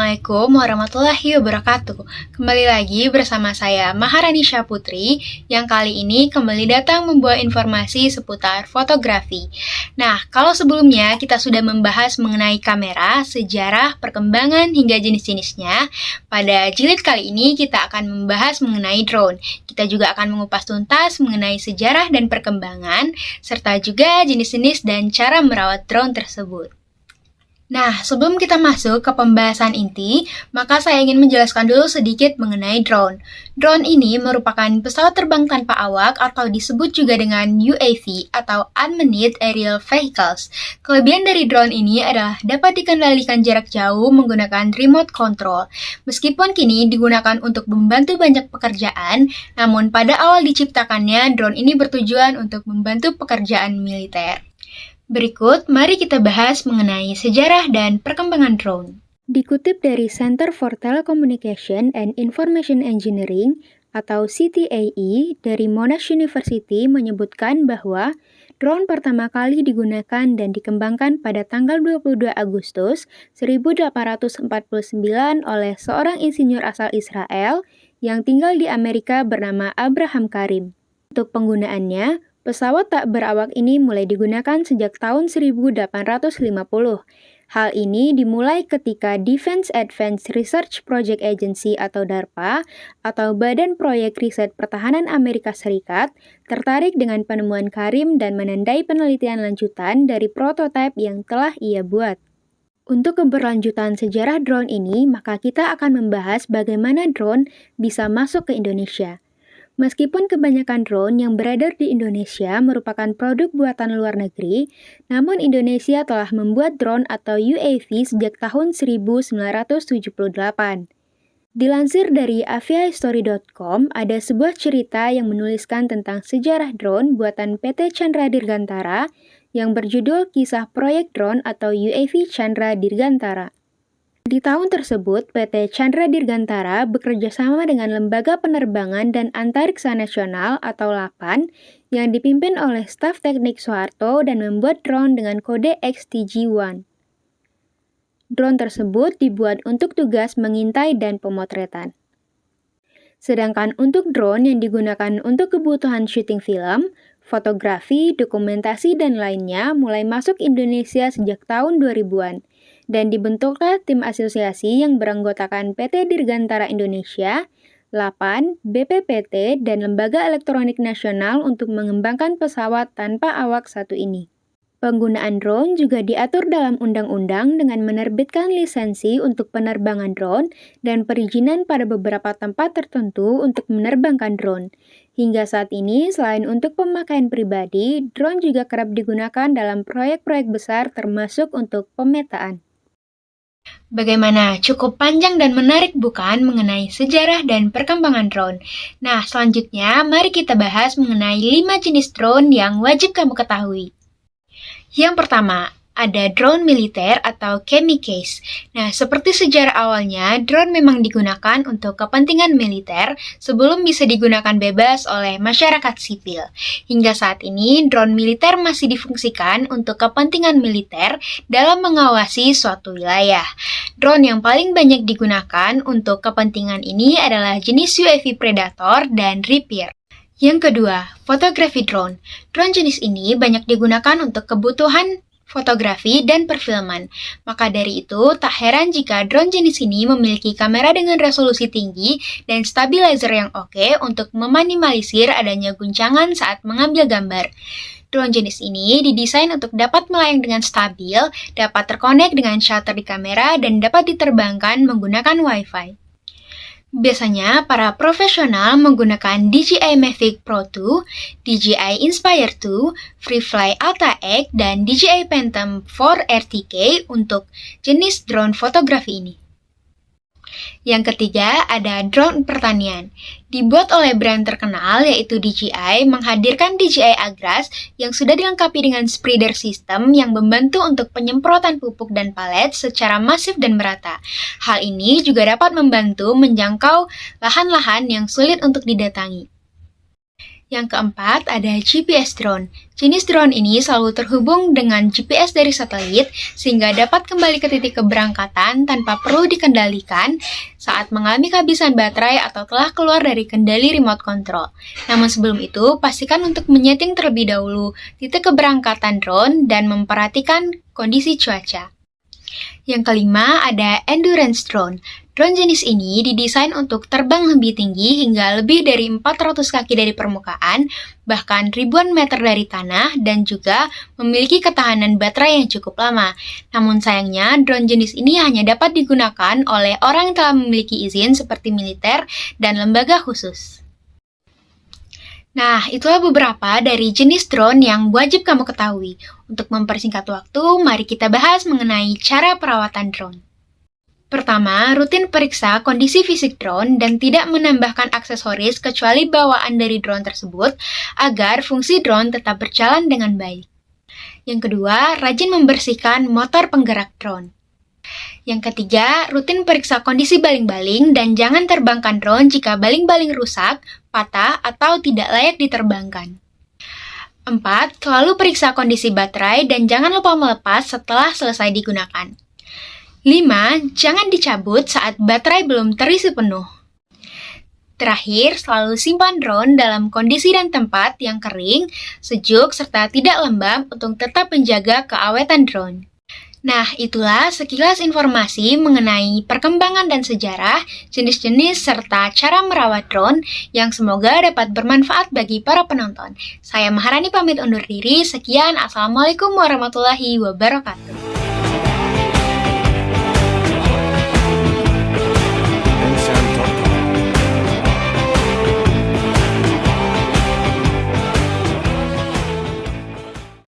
Assalamualaikum warahmatullahi wabarakatuh. Kembali lagi bersama saya Maharani Syaputri yang kali ini kembali datang membawa informasi seputar fotografi. Nah, kalau sebelumnya kita sudah membahas mengenai kamera, sejarah, perkembangan hingga jenis-jenisnya, pada jilid kali ini kita akan membahas mengenai drone. Kita juga akan mengupas tuntas mengenai sejarah dan perkembangan, serta juga jenis-jenis dan cara merawat drone tersebut. Nah, sebelum kita masuk ke pembahasan inti, maka saya ingin menjelaskan dulu sedikit mengenai drone. Drone ini merupakan pesawat terbang tanpa awak atau disebut juga dengan UAV atau Unmanned Aerial Vehicles. Kelebihan dari drone ini adalah dapat dikendalikan jarak jauh menggunakan remote control. Meskipun kini digunakan untuk membantu banyak pekerjaan, namun pada awal diciptakannya drone ini bertujuan untuk membantu pekerjaan militer. Berikut, mari kita bahas mengenai sejarah dan perkembangan drone. Dikutip dari Center for Telecommunication and Information Engineering atau CTAE dari Monash University menyebutkan bahwa drone pertama kali digunakan dan dikembangkan pada tanggal 22 Agustus 1849 oleh seorang insinyur asal Israel yang tinggal di Amerika bernama Abraham Karim. Untuk penggunaannya, pesawat tak berawak ini mulai digunakan sejak tahun 1850. Hal ini dimulai ketika Defense Advanced Research Project Agency atau DARPA atau Badan Proyek Riset Pertahanan Amerika Serikat tertarik dengan penemuan Karim dan menandai penelitian lanjutan dari prototipe yang telah ia buat. Untuk keberlanjutan sejarah drone ini, maka kita akan membahas bagaimana drone bisa masuk ke Indonesia. Meskipun kebanyakan drone yang beredar di Indonesia merupakan produk buatan luar negeri, namun Indonesia telah membuat drone atau UAV sejak tahun 1978. Dilansir dari aviahistory.com, ada sebuah cerita yang menuliskan tentang sejarah drone buatan PT Chandra Dirgantara yang berjudul Kisah Proyek Drone atau UAV Chandra Dirgantara. Di tahun tersebut, PT Chandra Dirgantara bekerja sama dengan Lembaga Penerbangan dan Antariksa Nasional atau LAPAN yang dipimpin oleh staf teknik Soeharto dan membuat drone dengan kode XTG-1. Drone tersebut dibuat untuk tugas mengintai dan pemotretan. Sedangkan untuk drone yang digunakan untuk kebutuhan syuting film, fotografi, dokumentasi, dan lainnya mulai masuk Indonesia sejak tahun 2000-an. Dan dibentuklah tim asosiasi yang beranggotakan PT Dirgantara Indonesia, LAPAN, BPPT, dan Lembaga Elektronik Nasional untuk mengembangkan pesawat tanpa awak satu ini. Penggunaan drone juga diatur dalam undang-undang dengan menerbitkan lisensi untuk penerbangan drone dan perizinan pada beberapa tempat tertentu untuk menerbangkan drone. Hingga saat ini, selain untuk pemakaian pribadi, drone juga kerap digunakan dalam proyek-proyek besar termasuk untuk pemetaan. Bagaimana? Cukup panjang dan menarik bukan mengenai sejarah dan perkembangan drone? Nah, selanjutnya mari kita bahas mengenai 5 jenis drone yang wajib kamu ketahui. Yang pertama, ada drone militer atau kamikaze. Nah, seperti sejarah awalnya, drone memang digunakan untuk kepentingan militer sebelum bisa digunakan bebas oleh masyarakat sipil. Hingga saat ini, drone militer masih difungsikan untuk kepentingan militer dalam mengawasi suatu wilayah. Drone yang paling banyak digunakan untuk kepentingan ini adalah jenis UAV Predator dan Reaper. Yang kedua, fotografi drone. Drone jenis ini banyak digunakan untuk kebutuhan fotografi, dan perfilman. Maka dari itu, tak heran jika drone jenis ini memiliki kamera dengan resolusi tinggi dan stabilizer yang oke untuk meminimalisir adanya guncangan saat mengambil gambar. Drone jenis ini didesain untuk dapat melayang dengan stabil, dapat terkonek dengan shutter di kamera, dan dapat diterbangkan menggunakan Wi-Fi. Biasanya, para profesional menggunakan DJI Mavic Pro 2, DJI Inspire 2, FreeFly Alta X, dan DJI Phantom 4 RTK untuk jenis drone fotografi ini. Yang ketiga, ada drone pertanian. Dibuat oleh brand terkenal yaitu DJI, menghadirkan DJI Agras yang sudah dilengkapi dengan spreader system yang membantu untuk penyemprotan pupuk dan palet secara masif dan merata. Hal ini juga dapat membantu menjangkau lahan-lahan yang sulit untuk didatangi. Yang keempat, ada GPS drone. Jenis drone ini selalu terhubung dengan GPS dari satelit, sehingga dapat kembali ke titik keberangkatan tanpa perlu dikendalikan saat mengalami kehabisan baterai atau telah keluar dari kendali remote control. Namun sebelum itu, pastikan untuk menyeting terlebih dahulu titik keberangkatan drone dan memperhatikan kondisi cuaca. Yang kelima, ada endurance drone. Drone jenis ini didesain untuk terbang lebih tinggi hingga lebih dari 400 kaki dari permukaan, bahkan ribuan meter dari tanah, dan juga memiliki ketahanan baterai yang cukup lama. Namun sayangnya, drone jenis ini hanya dapat digunakan oleh orang yang telah memiliki izin seperti militer dan lembaga khusus. Nah, itulah beberapa dari jenis drone yang wajib kamu ketahui. Untuk mempersingkat waktu, mari kita bahas mengenai cara perawatan drone. Pertama, rutin periksa kondisi fisik drone dan tidak menambahkan aksesoris kecuali bawaan dari drone tersebut agar fungsi drone tetap berjalan dengan baik. Yang kedua, rajin membersihkan motor penggerak drone. Yang ketiga, rutin periksa kondisi baling-baling dan jangan terbangkan drone jika baling-baling rusak, patah, atau tidak layak diterbangkan. 4. Selalu periksa kondisi baterai dan jangan lupa melepas setelah selesai digunakan. 5. Jangan dicabut saat baterai belum terisi penuh. Terakhir, selalu simpan drone dalam kondisi dan tempat yang kering, sejuk, serta tidak lembab untuk tetap menjaga keawetan drone. Nah, itulah sekilas informasi mengenai perkembangan dan sejarah, jenis-jenis, serta cara merawat drone yang semoga dapat bermanfaat bagi para penonton. Saya Maharani pamit undur diri, sekian, Assalamualaikum warahmatullahi wabarakatuh.